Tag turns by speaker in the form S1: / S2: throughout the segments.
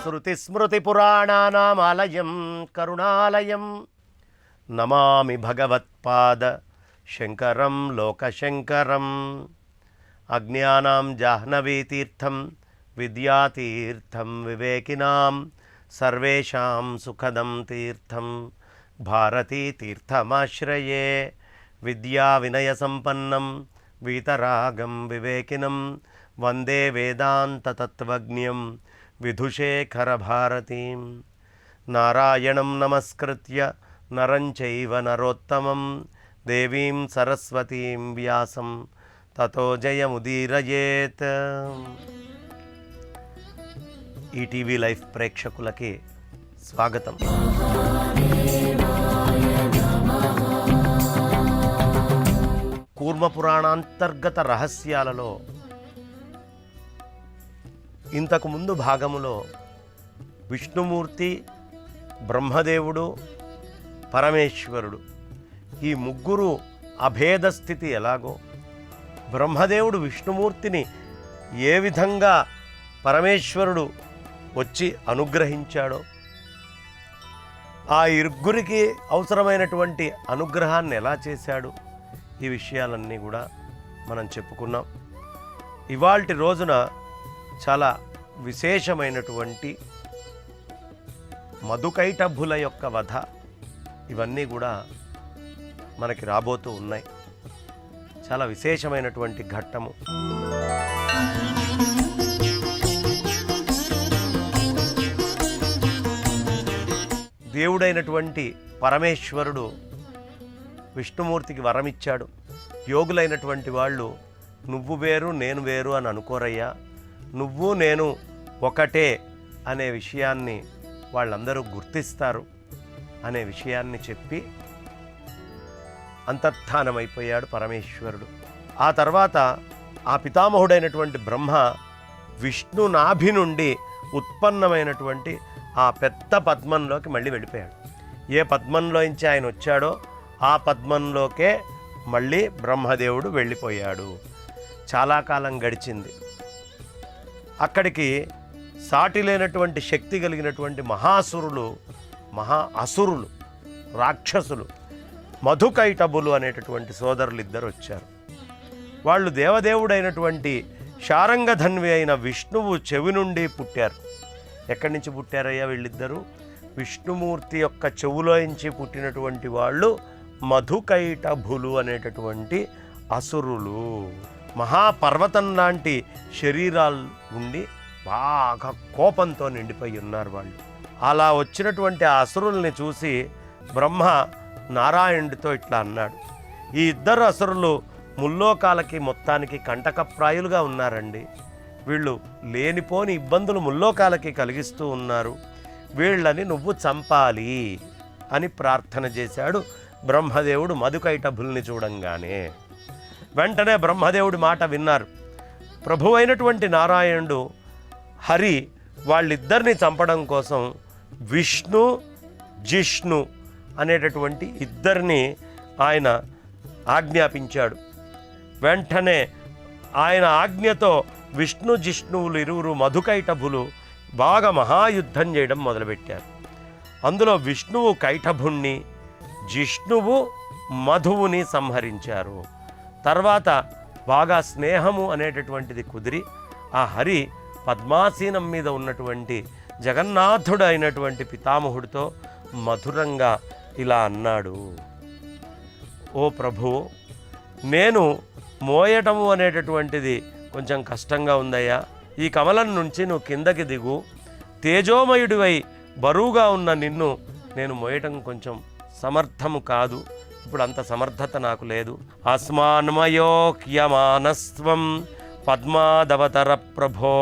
S1: శృతిస్మృతిపురాణానామాలయం కరుణాలయం నమామి భగవత్పాద శంకరం లోకశంకరం. అజ్ఞానాం జాహ్నవీతీర్థం విద్యాతీర్థం వివేకినాం సర్వేషాం సుఖదం తీర్థం భారతీతీర్థమాశ్రయే. విద్యా వినయ సంపన్నం వీతరాగం వివేకినం వందే వేదాంతతత్వజ్ఞం విధుశేఖర భారతీం. నారాయణం నమస్కృత్య నరం చైవ నరోత్తమం దేవీం సరస్వతీం వ్యాసం తతో జయముదీరయేత్. ఈటీవీ లైఫ్ ప్రేక్షకులకి స్వాగతం. కూర్మ పురాణాంతర్గత రహస్యాలలో ఇంతకు ముందు భాగములో విష్ణుమూర్తి, బ్రహ్మదేవుడు, పరమేశ్వరుడు ఈ ముగ్గురు అభేద స్థితి ఎలాగో, బ్రహ్మదేవుడు విష్ణుమూర్తిని ఏ విధంగా పరమేశ్వరుడు వచ్చి అనుగ్రహించాడో, ఆ ఇరుగ్గురికి అవసరమైనటువంటి అనుగ్రహాన్ని ఎలా చేశాడు, ఈ విషయాలన్నీ కూడా మనం చెప్పుకున్నాం. ఇవాల్టి రోజున చాలా విశేషమైనటువంటి మధుకైటభుల యొక్క వధ, ఇవన్నీ కూడా మనకి రాబోతూ ఉన్నాయి. చాలా విశేషమైనటువంటి ఘట్టము. దేవుడైనటువంటి పరమేశ్వరుడు విష్ణుమూర్తికి వరమిచ్చాడు. యోగులైనటువంటి వాళ్ళు నువ్వు వేరు నేను వేరు అని అనుకోరయ్యా, నువ్వు నేను ఒకటే అనే విషయాన్ని వాళ్ళందరూ గుర్తిస్తారు అనే విషయాన్ని చెప్పి అంతర్ధానమైపోయాడు పరమేశ్వరుడు. ఆ తర్వాత ఆ పితామహుడైనటువంటి బ్రహ్మ విష్ణు నాభి నుండి ఉత్పన్నమైనటువంటి ఆ పెద్ద పద్మంలోకి మళ్ళీ వెళ్ళిపోయాడు. ఏ పద్మంలోంచి ఆయన వచ్చాడో ఆ పద్మంలోకే మళ్ళీ బ్రహ్మదేవుడు వెళ్ళిపోయాడు. చాలా కాలం గడిచింది. అక్కడికి సాటి లేనటువంటి శక్తి కలిగినటువంటి అసురులు రాక్షసులు మధుకైటభులు అనేటటువంటి సోదరులు ఇద్దరు వచ్చారు. వాళ్ళు దేవదేవుడైనటువంటి శారంగధన్వి అయిన విష్ణువు చెవి నుండి పుట్టారు. ఎక్కడి నుంచి పుట్టారయ్యా వీళ్ళిద్దరూ? విష్ణుమూర్తి యొక్క చెవులోంచి పుట్టినటువంటి వాళ్ళు మధుకైటభులు అనేటటువంటి అసురులు. మహాపర్వతం లాంటి శరీరాలు ఉండి బాగా కోపంతో నిండిపోయి ఉన్నారు వాళ్ళు. అలా వచ్చినటువంటి ఆ అసురుల్ని చూసి బ్రహ్మ నారాయణుడితో ఇట్లా అన్నాడు, ఈ ఇద్దరు అసురులు ముల్లోకాలకి మొత్తానికి కంటకప్రాయులుగా ఉన్నారండి. వీళ్ళు లేనిపోని ఇబ్బందులు ముల్లోకాలకి కలిగిస్తూ ఉన్నారు, వీళ్ళని నువ్వు చంపాలి అని ప్రార్థన చేశాడు బ్రహ్మదేవుడు మధుకైటభుల్ని చూడంగానే. వెంటనే బ్రహ్మదేవుడి మాట విన్నారు. ప్రభు అయినటువంటి నారాయణుడు హరి వాళ్ళిద్దరిని చంపడం కోసం విష్ణు జిష్ణు అనేటటువంటి ఇద్దరిని ఆయన ఆజ్ఞాపించాడు. వెంటనే ఆయన ఆజ్ఞతో విష్ణు జిష్ణువులు ఇరువురు మధుకైటభులు బాగా మహాయుద్ధం చేయడం మొదలుపెట్టారు. అందులో విష్ణువు కైటభుణ్ణి, జిష్ణువు మధువుని సంహరించారు. తర్వాత బాగా స్నేహము అనేటటువంటిది కుదిరి ఆ హరి పద్మాసీనం మీద ఉన్నటువంటి జగన్నాథుడు అయినటువంటి పితామహుడితో మధురంగా ఇలా అన్నాడు, ఓ ప్రభు, నేను మోయటము అనేటటువంటిది కొంచెం కష్టంగా ఉందయ్యా. ఈ కమలం నుంచి నువ్వు కిందకి దిగు. తేజోమయుడివై బరువుగా ఉన్న నిన్ను నేను మోయటం కొంచెం సమర్థము కాదు. ఇప్పుడు అంత సమర్థత నాకు లేదు. అస్మాన్మయోక్యమానస్వం పద్మాదవతర ప్రభో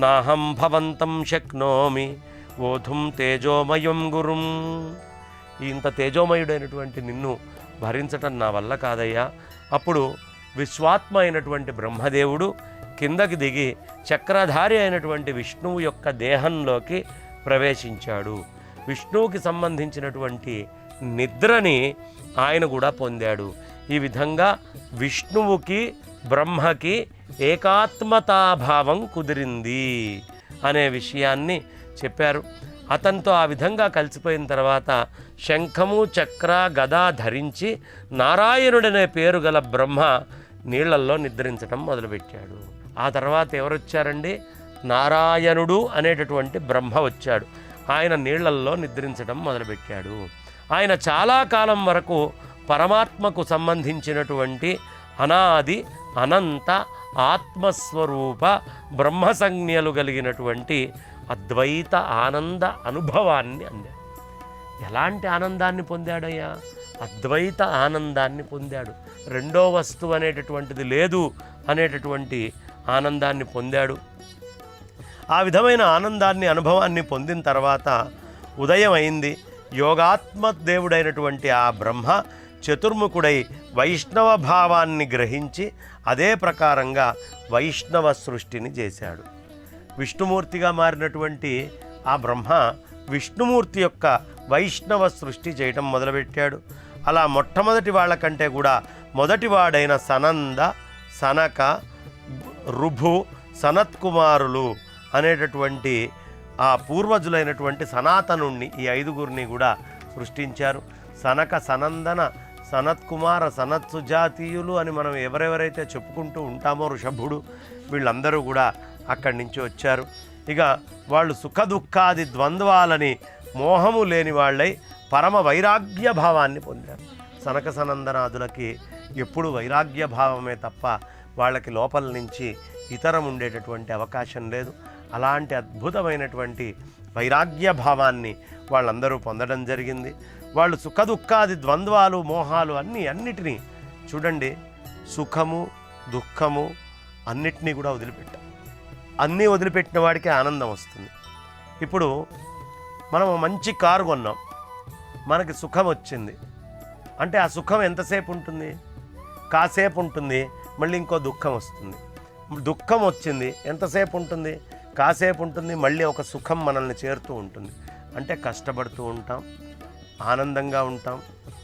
S1: నాహం భవంతం శక్నోమి ఓధుం తేజోమయం గురుం. ఇంత తేజోమయుడైనటువంటి నిన్ను భరించటం నా వల్ల కాదయ్యా. అప్పుడు విశ్వాత్మ అయినటువంటి బ్రహ్మదేవుడు కిందకి దిగి చక్రధారి అయినటువంటి విష్ణువు యొక్క దేహంలోకి ప్రవేశించాడు. విష్ణువుకి సంబంధించినటువంటి నిద్రని ఆయన కూడా పొందాడు. ఈ విధంగా విష్ణువుకి బ్రహ్మకి ఏకాత్మతాభావం కుదిరింది అనే విషయాన్ని చెప్పారు. అతనితో ఆ విధంగా కలిసిపోయిన తర్వాత శంఖము చక్ర గదా ధరించి నారాయణుడనే పేరు గల బ్రహ్మ నీళ్లల్లో నిద్రించడం మొదలుపెట్టాడు. ఆ తర్వాత ఎవరొచ్చారండి? నారాయణుడు అనేటటువంటి బ్రహ్మ వచ్చాడు. ఆయన నీళ్లల్లో నిద్రించడం మొదలుపెట్టాడు. ఆయన చాలా కాలం వరకు పరమాత్మకు సంబంధించినటువంటి అనాది అనంత ఆత్మస్వరూప బ్రహ్మ సంజ్ఞలు కలిగినటువంటి అద్వైత ఆనంద అనుభవాన్ని అందాడు. ఎలాంటి ఆనందాన్ని పొందాడయ్యా? అద్వైత ఆనందాన్ని పొందాడు. రెండో వస్తువు అనేటటువంటిది లేదు అనేటటువంటి ఆనందాన్ని పొందాడు. ఆ విధమైన ఆనందాన్ని అనుభవాన్ని పొందిన తర్వాత ఉదయం అయింది. యోగాత్మ దేవుడైనటువంటి ఆ బ్రహ్మ చతుర్ముఖుడై వైష్ణవ భావాన్ని గ్రహించి అదే ప్రకారంగా వైష్ణవ సృష్టిని చేశాడు. విష్ణుమూర్తిగా మారినటువంటి ఆ బ్రహ్మ విష్ణుమూర్తి యొక్క వైష్ణవ సృష్టి చేయటం మొదలుపెట్టాడు. అలా మొట్టమొదటి వాళ్ళకంటే కూడా మొదటివాడైన సనంద, సనక, రుభు, సనత్కుమారులు అనేటటువంటి ఆ పూర్వజులైనటువంటి సనాతనుణ్ణి ఈ ఐదుగురిని కూడా సృష్టించారు. సనక, సనందన, సనత్కుమార, సనత్సుజాతీయులు అని మనం ఎవరెవరైతే చెప్పుకుంటూ ఉంటామో ఋషభుడు, వీళ్ళందరూ కూడా అక్కడి నుంచి వచ్చారు. ఇక వాళ్ళు సుఖదుఖాది ద్వంద్వాలని మోహము లేని వాళ్ళై పరమ వైరాగ్య భావాన్ని పొందారు. సనక సనందనాదులకి ఎప్పుడు వైరాగ్య భావమే తప్ప వాళ్ళకి లోపల నుంచి ఇతరం ఉండేటటువంటి అవకాశం లేదు. అలాంటి అద్భుతమైనటువంటి వైరాగ్య భావాన్ని వాళ్ళందరూ పొందడం జరిగింది. వాళ్ళు సుఖదుఖాది ద్వంద్వాలు మోహాలు అన్నిటినీ చూడండి, సుఖము దుఃఖము అన్నిటినీ కూడా వదిలిపెట్టారు. అన్నీ వదిలిపెట్టిన వాడికి ఆనందం వస్తుంది. ఇప్పుడు మనం మంచి కారు కొన్నాం, మనకి సుఖం వచ్చింది అంటే ఆ సుఖం ఎంతసేపు ఉంటుంది? కాసేపు ఉంటుంది, మళ్ళీ ఇంకో దుఃఖం వస్తుంది. దుఃఖం వచ్చింది ఎంతసేపు ఉంటుంది? కాసేపు ఉంటుంది, మళ్ళీ ఒక సుఖం మనల్ని చేరుతూ ఉంటుంది. అంటే కష్టపడుతూ ఉంటాం, ఆనందంగా ఉంటాం,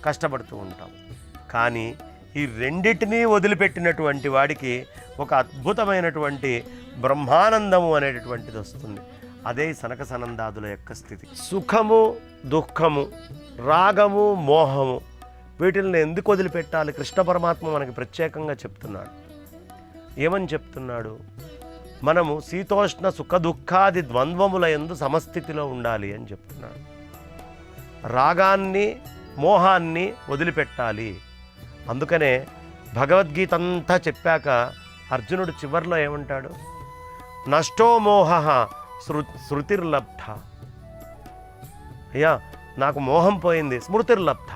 S1: కష్టపడుతూ ఉంటాం. కానీ ఈ రెండిటినీ వదిలిపెట్టినటువంటి వాడికి ఒక అద్భుతమైనటువంటి బ్రహ్మానందము అనేటటువంటిది వస్తుంది. అదే సనక సనందాదుల యొక్క స్థితి. సుఖము దుఃఖము, రాగము మోహము, వీటిని ఎందుకు వదిలిపెట్టాలి? కృష్ణ పరమాత్మ మనకి ప్రత్యేకంగా చెప్తున్నాడు. ఏమని చెప్తున్నాడు? మనము శీతోష్ణ సుఖ దుఃఖాది ద్వంద్వముల యందు సమస్థితిలో ఉండాలి అని చెప్తున్నాడు. రాగాన్ని మోహాన్ని వదిలిపెట్టాలి. అందుకనే భగవద్గీత అంతా చెప్పాక అర్జునుడు చివర్లో ఏమంటాడు? నష్టో మోహ శృతిర్లబ్ధ. అయ్యా నాకు మోహం పోయింది, స్మృతిర్లబ్ధ,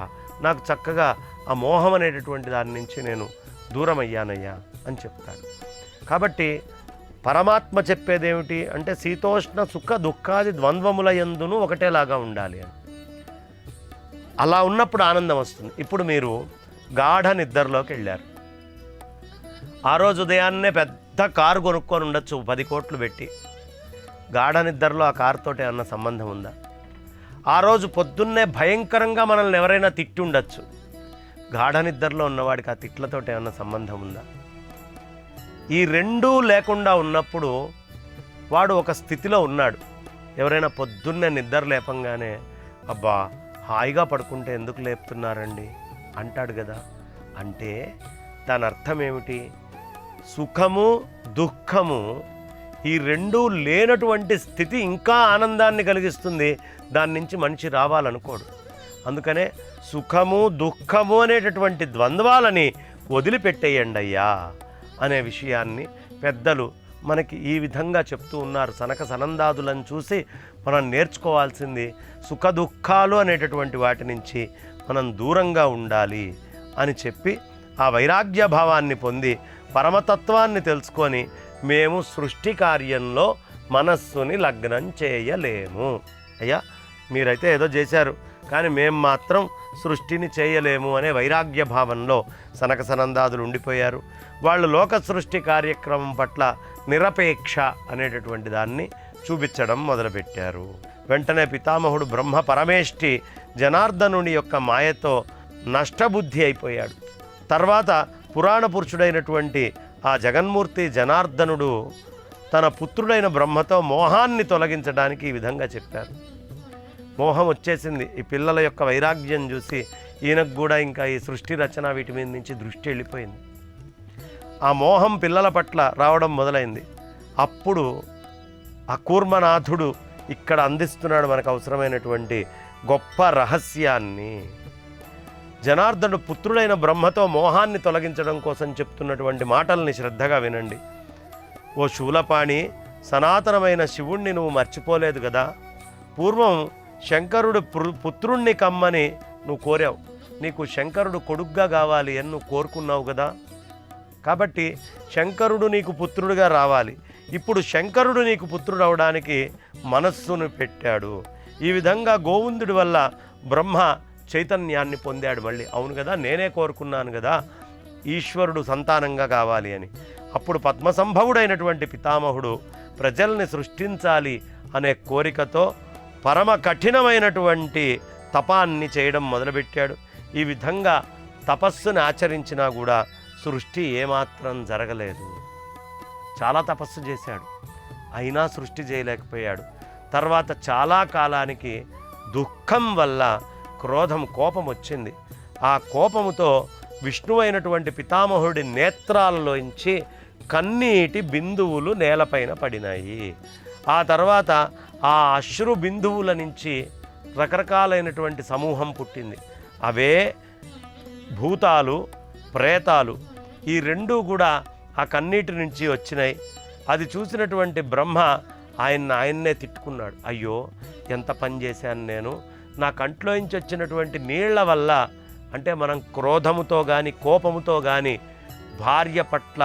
S1: నాకు చక్కగా ఆ మోహం అనేటటువంటి దాని నుంచి నేను దూరం అయ్యానయ్యా అని చెప్తాడు. కాబట్టి పరమాత్మ చెప్పేదేమిటి అంటే శీతోష్ణ సుఖ దుఃఖాది ద్వంద్వముల యందును ఒకటేలాగా ఉండాలి అని. అలా ఉన్నప్పుడు ఆనందం వస్తుంది. ఇప్పుడు మీరు గాఢ నిద్రలోకి వెళ్ళారు. ఆ రోజు ఉదయాన్నే పెద్ద కారు కొనుక్కొని ఉండొచ్చు 10 కోట్లు పెట్టి. గాఢ నిద్రలో ఆ కారుతోటి ఏమన్నా సంబంధం ఉందా? ఆ రోజు పొద్దున్నే భయంకరంగా మనల్ని ఎవరైనా తిట్టి ఉండొచ్చు. గాఢ నిద్రలో ఉన్నవాడికి ఆ తిట్లతోటి ఏమన్నా సంబంధం ఉందా? ఈ రెండూ లేకుండా ఉన్నప్పుడు వాడు ఒక స్థితిలో ఉన్నాడు. ఎవరైనా పొద్దున్నే నిద్ర లేపంగానే అబ్బా హాయిగా పడుకుంటే ఎందుకు లేపుతున్నారండి అంటాడు కదా. అంటే దాని అర్థం ఏమిటి? సుఖము దుఃఖము ఈ రెండూ లేనటువంటి స్థితి ఇంకా ఆనందాన్ని కలిగిస్తుంది. దాని నుంచి మనిషి రావాలనుకోడు. అందుకనే సుఖము దుఃఖము అనేటటువంటి ద్వంద్వాలని వదిలిపెట్టేయండి అయ్యా అనే విషయాన్ని పెద్దలు మనకి ఈ విధంగా చెప్తూ ఉన్నారు. సనక సనందాదులను చూసి మనం నేర్చుకోవాల్సింది సుఖ దుఃఖాలు అనేటటువంటి వాటి నుంచి మనం దూరంగా ఉండాలి అని చెప్పి ఆ వైరాగ్య భావాన్ని పొంది పరమతత్వాన్ని తెలుసుకొని మేము సృష్టి కార్యంలో మనస్సుని లగ్నం చేయలేము. అయ్యా మీరైతే ఏదో చేశారు, కానీ మేము మాత్రం సృష్టిని చేయలేము అనే వైరాగ్య భావంలో సనక సనందాదులు ఉండిపోయారు. వాళ్ళు లోక సృష్టి కార్యక్రమం పట్ల నిరపేక్ష అనేటటువంటి దాన్ని చూపించడం మొదలుపెట్టారు. వెంటనే పితామహుడు బ్రహ్మ పరమేష్టి జనార్దనుని యొక్క మాయతో నష్టబుద్ధి అయిపోయాడు. తర్వాత పురాణ పురుషుడైనటువంటి ఆ జగన్మూర్తి జనార్దనుడు తన పుత్రుడైన బ్రహ్మతో మోహాన్ని తొలగించడానికి ఈ విధంగా చెప్పారు. మోహం వచ్చేసింది. ఈ పిల్లల యొక్క వైరాగ్యం చూసి ఈయనకు కూడా ఇంకా ఈ సృష్టి రచన వీటి మీద నుంచి దృష్టి వెళ్ళిపోయింది. ఆ మోహం పిల్లల పట్ల రావడం మొదలైంది. అప్పుడు ఆ కూర్మనాథుడు ఇక్కడ అందిస్తున్నాడు మనకు అవసరమైనటువంటి గొప్ప రహస్యాన్ని. జనార్దనుడు పుత్రుడైన బ్రహ్మతో మోహాన్ని తొలగించడం కోసం చెప్తున్నటువంటి మాటల్ని శ్రద్ధగా వినండి. ఓ శూలపాణి, సనాతనమైన శివుణ్ణి నువ్వు మర్చిపోలేదు కదా. పూర్వం శంకరుడు పుత్రుణ్ణి కమ్మని నువ్వు కోరావు. నీకు శంకరుడు కొడుగ్గా కావాలి అని నువ్వు కోరుకున్నావు కదా. కాబట్టి శంకరుడు నీకు పుత్రుడిగా రావాలి. ఇప్పుడు శంకరుడు నీకు పుత్రుడు అవడానికి మనస్సును పెట్టాడు. ఈ విధంగా గోవిందుడి వల్ల బ్రహ్మ చైతన్యాన్ని పొందాడు. మళ్ళీ అవును కదా, నేనే కోరుకున్నాను కదా ఈశ్వరుడు సంతానంగా కావాలి అని. అప్పుడు పద్మసంభవుడైనటువంటి పితామహుడు ప్రజల్ని సృష్టించాలి అనే కోరికతో పరమ కఠినమైనటువంటి తపాన్ని చేయడం మొదలుపెట్టాడు. ఈ విధంగా తపస్సుని ఆచరించినా కూడా సృష్టి ఏమాత్రం జరగలేదు. చాలా తపస్సు చేశాడు, అయినా సృష్టి చేయలేకపోయాడు. తర్వాత చాలా కాలానికి దుఃఖం వల్ల కోపం వచ్చింది. ఆ కోపముతో విష్ణువైనటువంటి పితామహుడి నేత్రాలలోంచి కన్నీటి బిందువులు నేలపైన పడినాయి. ఆ తర్వాత ఆ అశ్రు బిందువుల నుంచి రకరకాలైనటువంటి సమూహం పుట్టింది. అవే భూతాలు, ప్రేతాలు. ఈ రెండూ కూడా ఆ కన్నీటి నుంచి వచ్చినాయి. అది చూసినటువంటి బ్రహ్మ ఆయన్నే తిట్టుకున్నాడు. అయ్యో, ఎంత పని చేశాను నేను. నా కంట్లోంచి వచ్చినటువంటి నీళ్ల వల్ల, అంటే మనం క్రోధముతో కానీ కోపముతో కానీ భార్య పట్ల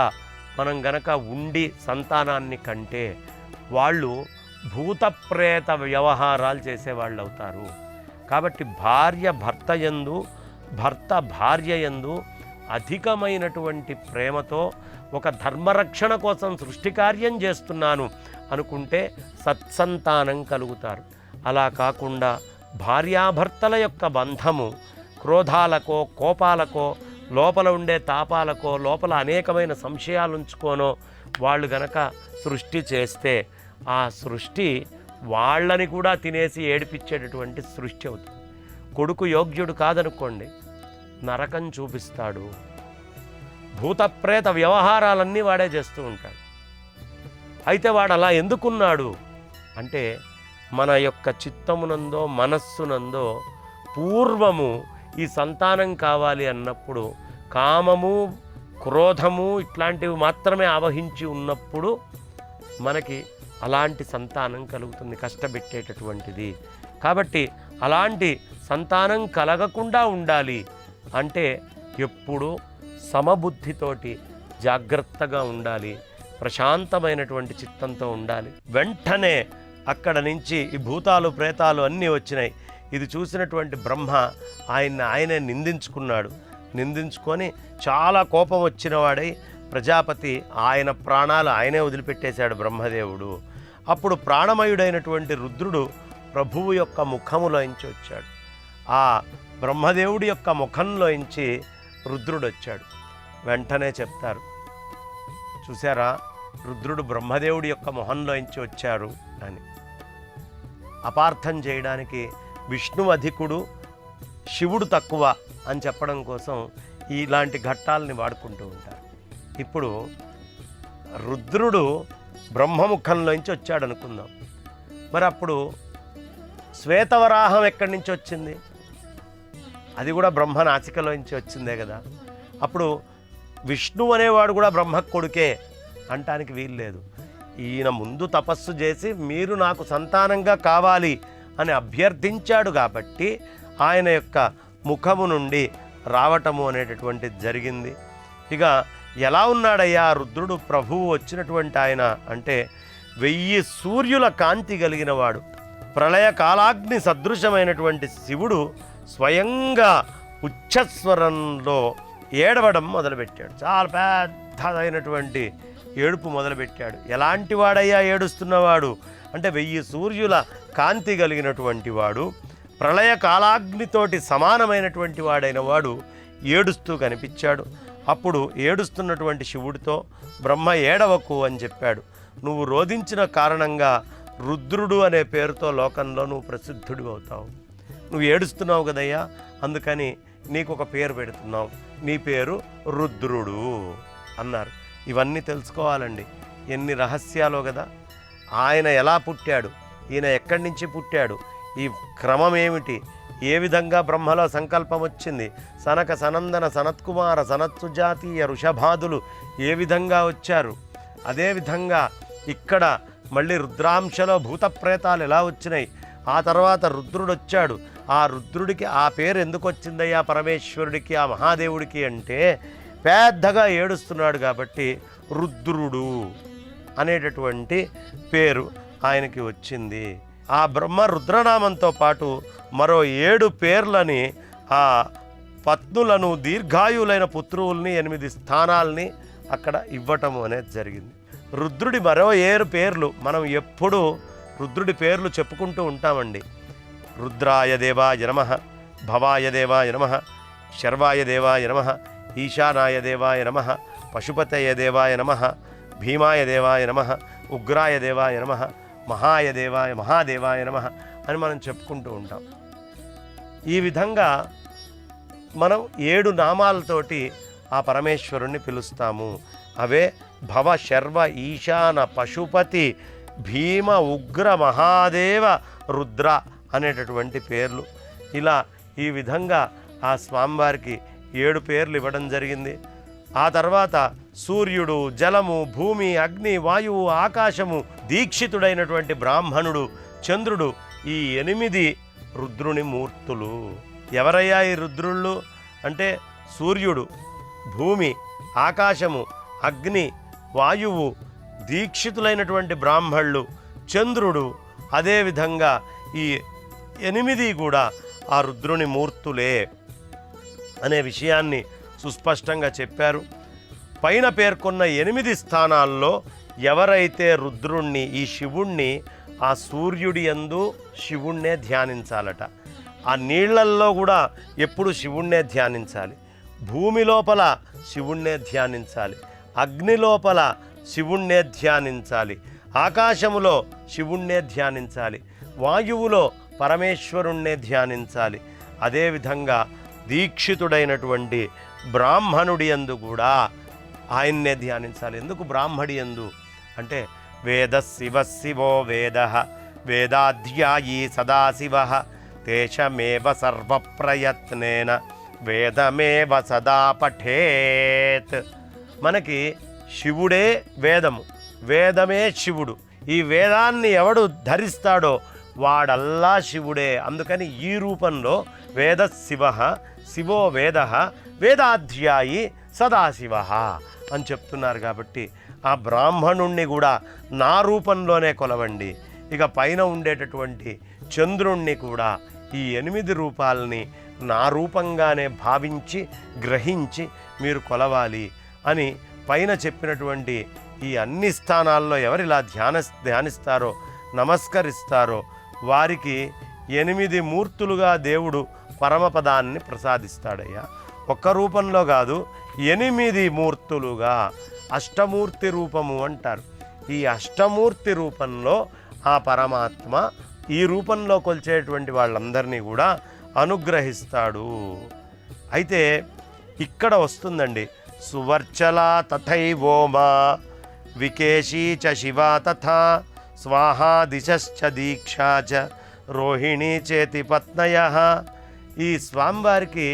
S1: మనం గనక ఉండి సంతానాన్ని కంటే వాళ్ళు భూతప్రేత వ్యవహారాలు చేసేవాళ్ళు అవుతారు. కాబట్టి భార్య భర్త యందు, భర్త భార్య యందు అధికమైనటువంటి ప్రేమతో ఒక ధర్మరక్షణ కోసం సృష్టి కార్యం చేస్తున్నాను అనుకుంటే సత్సంతానం కలుగుతారు. అలా కాకుండా భార్యాభర్తల యొక్క బంధము క్రోధాలకో, కోపాలకో, లోపల ఉండే తాపాలకో, లోపల అనేకమైన సంశయాలు ఉంచుకోనో వాళ్ళు గనక సృష్టి చేస్తే ఆ సృష్టి వాళ్ళని కూడా తినేసి ఏడిపించేటటువంటి సృష్టి అవుతుంది. కొడుకు యోగ్యుడు కాదనుకోండి, నరకం చూపిస్తాడు. భూతప్రేత వ్యవహారాలన్నీ వాడే చేస్తూ ఉంటాడు. అయితే వాడు అలా ఎందుకున్నాడు అంటే మన యొక్క చిత్తమునందో మనస్సునందో పూర్వము ఈ సంతానం కావాలి అన్నప్పుడు కామము, క్రోధము ఇట్లాంటివి మాత్రమే ఆవహించి ఉన్నప్పుడు మనకి అలాంటి సంతానం కలుగుతుంది, కష్టపెట్టేటటువంటిది. కాబట్టి అలాంటి సంతానం కలగకుండా ఉండాలి అంటే ఎప్పుడు సమబుద్ధితోటి జాగ్రత్తగా ఉండాలి, ప్రశాంతమైనటువంటి చిత్తంతో ఉండాలి. వెంటనే అక్కడ నుంచి ఈ భూతాలు, ప్రేతాలు అన్నీ వచ్చినాయి. ఇది చూసినటువంటి బ్రహ్మ ఆయనే నిందించుకున్నాడు. నిందించుకొని చాలా కోపం వచ్చిన వాడై ప్రజాపతి ఆయన ప్రాణాలు ఆయనే వదిలిపెట్టేశాడు బ్రహ్మదేవుడు. అప్పుడు ప్రాణమయుడైనటువంటి రుద్రుడు ప్రభువు యొక్క ముఖములోంచి వచ్చాడు. ఆ బ్రహ్మదేవుడి యొక్క ముఖంలోంచి రుద్రుడు వచ్చాడు. వెంటనే చెప్తారు, చూసారా రుద్రుడు బ్రహ్మదేవుడి యొక్క మొహంలోంచి వచ్చారు అని. అపార్థం చేయడానికి విష్ణువు అధికుడు, శివుడు తక్కువ అని చెప్పడం కోసం ఇలాంటి ఘట్టాలని వాడుకుంటూ ఉంటారు. ఇప్పుడు రుద్రుడు బ్రహ్మముఖంలోంచి వచ్చాడు అనుకుందాం. మరి అప్పుడు శ్వేతవరాహం ఎక్కడి నుంచి వచ్చింది? అది కూడా బ్రహ్మ నాసికలోంచి వచ్చిందే కదా. అప్పుడు విష్ణువు అనేవాడు కూడా బ్రహ్మ కొడుకే అంటానికి వీలు లేదు. ఈయన ముందు తపస్సు చేసి మీరు నాకు సంతానంగా కావాలి అని అభ్యర్థించాడు కాబట్టి ఆయన యొక్క ముఖము నుండి రావటము అనేటటువంటిది జరిగింది. ఇక ఎలా ఉన్నాడయ్యా రుద్రుడు? ప్రభువు వచ్చినటువంటి ఆయన అంటే 1000 సూర్యుల కాంతి కలిగిన వాడు, ప్రళయ కాలాగ్ని సదృశమైనటువంటి శివుడు స్వయంగా ఉచ్చస్వరంలో ఏడవడం మొదలుపెట్టాడు. చాలా పెద్దదైనటువంటి ఏడుపు మొదలుపెట్టాడు. ఎలాంటి వాడయ్యా ఏడుస్తున్నవాడు అంటే 1000 సూర్యుల కాంతి కలిగినటువంటి వాడు, ప్రళయ కాలాగ్నితోటి సమానమైనటువంటి వాడైన వాడు ఏడుస్తూ కనిపించాడు. అప్పుడు ఏడుస్తున్నటువంటి శివుడితో బ్రహ్మ ఏడవకు అని చెప్పాడు. నువ్వు రోధించిన కారణంగా రుద్రుడు అనే పేరుతో లోకంలో నువ్వు ప్రసిద్ధుడు అవుతావు. నువ్వు ఏడుస్తున్నావు కదయ్యా, అందుకని నీకు ఒక పేరు పెడుతున్నావు, నీ పేరు రుద్రుడు అన్నారు. ఇవన్నీ తెలుసుకోవాలండి. ఎన్ని రహస్యాలో కదా. ఆయన ఎలా పుట్టాడు, ఈయన ఎక్కడి నుంచి పుట్టాడు, ఈ క్రమం ఏమిటి, ఏ విధంగా బ్రహ్మలో సంకల్పం వచ్చింది, సనక సనందన సనత్కుమార సనత్సుజాతీయ ఋషభాదులు ఏ విధంగా వచ్చారు, అదేవిధంగా ఇక్కడ మళ్ళీ రుద్రాంశలో భూత ప్రేతాలు ఎలా వచ్చినాయి, ఆ తర్వాత రుద్రుడు వచ్చాడు. ఆ రుద్రుడికి ఆ పేరు ఎందుకు వచ్చిందయ్యా పరమేశ్వరుడికి, ఆ మహాదేవుడికి అంటే పెద్దగా ఏడుస్తున్నాడు కాబట్టి రుద్రుడు అనేటటువంటి పేరు ఆయనకి వచ్చింది. ఆ బ్రహ్మ రుద్రనామంతో పాటు మరో 7 పేర్లని, ఆ పత్నులను, దీర్ఘాయులైన పుత్రువుల్ని, 8 స్థానాల్ని అక్కడ ఇవ్వటము అనేది జరిగింది. రుద్రుడి మరో 7 పేర్లు మనం ఎప్పుడూ రుద్రుడి పేర్లు చెప్పుకుంటూ ఉంటామండి. రుద్రాయ దేవాయ నమః, భవాయ దేవాయ నమః, శర్వాయ దేవాయ నమః, ఈశానాయ దేవాయ నమః, పశుపతయ దేవాయ నమః, భీమాయ దేవాయ నమః, ఉగ్రాయ దేవాయ నమః, మహాదేవాయ నమః అని మనం చెప్పుకుంటూ ఉంటాం. ఈ విధంగా మనం 7 నామాలతోటి ఆ పరమేశ్వరుణ్ణి పిలుస్తాము. అవే భవ, శర్వ, ఈశాన, పశుపతి, భీమ, ఉగ్ర, మహాదేవ, రుద్ర అనేటటువంటి పేర్లు. ఇలా ఈ విధంగా ఆ స్వామివారికి 7 పేర్లు ఇవ్వడం జరిగింది. ఆ తర్వాత సూర్యుడు, జలము, భూమి, అగ్ని, వాయువు, ఆకాశము, దీక్షితుడైనటువంటి బ్రాహ్మణుడు, చంద్రుడు, ఈ 8 రుద్రుని మూర్తులు. ఎవరయ్యా ఈ రుద్రుళ్ళు అంటే సూర్యుడు, భూమి, ఆకాశము, అగ్ని, వాయువు, దీక్షితులైనటువంటి బ్రాహ్మణులు, చంద్రుడు, అదేవిధంగా ఈ 8 కూడా ఆ రుద్రుని మూర్తులే అనే విషయాన్ని సుస్పష్టంగా చెప్పారు. పైన పేర్కొన్న 8 స్థానాల్లో ఎవరైతే రుద్రుణ్ణి, ఈ శివుణ్ణి, ఆ సూర్యుడి యందు శివుణ్ణే ధ్యానించాలట. ఆ నీళ్లల్లో కూడా ఎప్పుడు శివుణ్ణే ధ్యానించాలి. భూమి లోపల శివుణ్ణే ధ్యానించాలి. అగ్ని లోపల శివుణ్ణే ధ్యానించాలి. ఆకాశములో శివుణ్ణే ధ్యానించాలి. వాయువులో పరమేశ్వరుణ్ణే ధ్యానించాలి. అదేవిధంగా దీక్షితుడైనటువంటి బ్రాహ్మణుడి యందు కూడా ఆయన్నే ధ్యానించాలి. ఎందుకు బ్రాహ్మడి యందు అంటే వేద శివ శివో వేద, వేదాధ్యాయీ సదాశివ, తేషమేవ సర్వప్రయత్నేన వేదమేవ సదా పఠేత్. మనకి శివుడే వేదము, వేదమే శివుడు. ఈ వేదాన్ని ఎవడు ధరిస్తాడో వాడల్లా శివుడే. అందుకని ఈ రూపంలో వేద శివ, శివో వేద, వేదాధ్యాయి సదాశివ అని చెప్తున్నారు. కాబట్టి ఆ బ్రాహ్మణుణ్ణి కూడా నా రూపంలోనే కొలవండి. ఇక పైన ఉండేటటువంటి చంద్రుణ్ణి కూడా ఈ 8 రూపాలని నా రూపంగానే భావించి గ్రహించి మీరు కొలవాలి అని పైన చెప్పినటువంటి ఈ అన్ని స్థానాల్లో ఎవరిలా ధ్యానిస్తారో, నమస్కరిస్తారో వారికి 8 మూర్తులుగా దేవుడు పరమపదాన్ని ప్రసాదిస్తాడయ్యా. ఒక్క రూపంలో కాదు, 8 మూర్తులుగా, అష్టమూర్తి రూపము అంటారు. ఈ అష్టమూర్తి రూపంలో ఆ పరమాత్మ ఈ రూపంలో కొలిచేటువంటి వాళ్ళందరినీ కూడా అనుగ్రహిస్తాడు. అయితే ఇక్కడ వస్తుందండి, సువర్చల తథైవోమా వికేశీ చ శివ తథా స్వాహా దిశశ్చ దీక్షా చ రోహిణీ చేతి పత్నయ. ఈ స్వామివారికి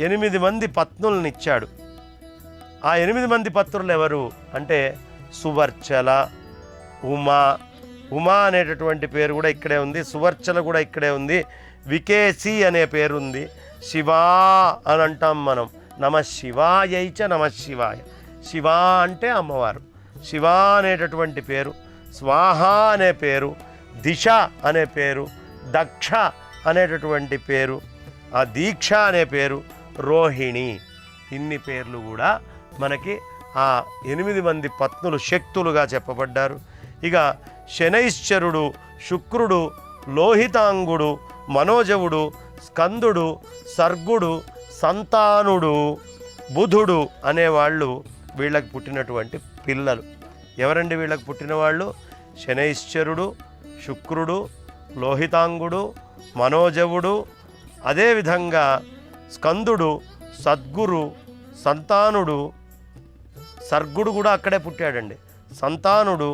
S1: 8 మంది పత్నులనిచ్చాడు. ఆ 8 మంది పత్నులు ఎవరు అంటే సువర్చల, ఉమా, ఉమా అనేటటువంటి పేరు కూడా ఇక్కడే ఉంది, సువర్చల కూడా ఇక్కడే ఉంది, వికేసి అనే పేరు ఉంది, శివా అని అంటాం మనం. నమ శివాయైచ నమ శివాయ. శివ అంటే అమ్మవారు, శివ అనేటటువంటి పేరు, స్వాహ అనే పేరు, దిశ అనే పేరు, దక్ష అనేటటువంటి పేరు, ఆ దీక్ష అనే పేరు, రోహిణి, ఇన్ని పేర్లు కూడా మనకి ఆ 8 మంది పత్నులు శక్తులుగా చెప్పబడ్డారు. ఇక శనైశ్చరుడు, శుక్రుడు, లోహితాంగుడు, మనోజవుడు, స్కందుడు, సర్గుడు, సంతానుడు, బుధుడు అనేవాళ్ళు వీళ్ళకి పుట్టినటువంటి పిల్లలు. ఎవరండి వీళ్ళకి పుట్టిన వాళ్ళు? శనైశ్చరుడు, శుక్రుడు, లోహితాంగుడు, మనోజవుడు, అదేవిధంగా స్కందుడు, సద్గురు, సంతానుడు, సర్గుడు కూడా అక్కడే పుట్టాడండి, సంతానుడు,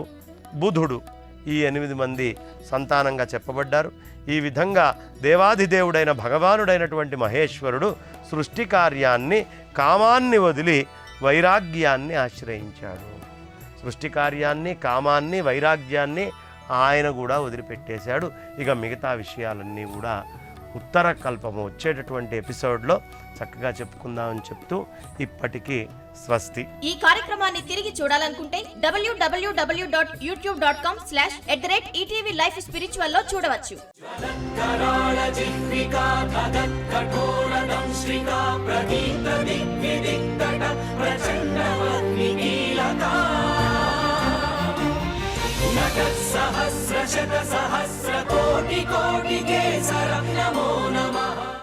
S1: బుధుడు, ఈ 8 మంది సంతానంగా చెప్పబడ్డారు. ఈ విధంగా దేవాధిదేవుడైన భగవానుడైనటువంటి మహేశ్వరుడు సృష్టి కార్యాన్ని, కామాన్ని వదిలి వైరాగ్యాన్ని ఆశ్రయించాడు. సృష్టి కార్యాన్ని, కామాన్ని, వైరాగ్యాన్ని ఆయన కూడా వదిలిపెట్టేశాడు. ఇక మిగతా విషయాలన్నీ కూడా ఉత్తర కల్పము వచ్చేటటువంటి ఎపిసోడ్లో చక్కగా చెప్పుకుందామని చెప్తూ ఇప్పటికీ స్వస్తి.
S2: ఈ కార్యక్రమాన్ని తిరిగి చూడాలనుకుంటే www.youtube.com/@ETV Life Spiritual లో చూడవచ్చు.
S3: సహస్రశత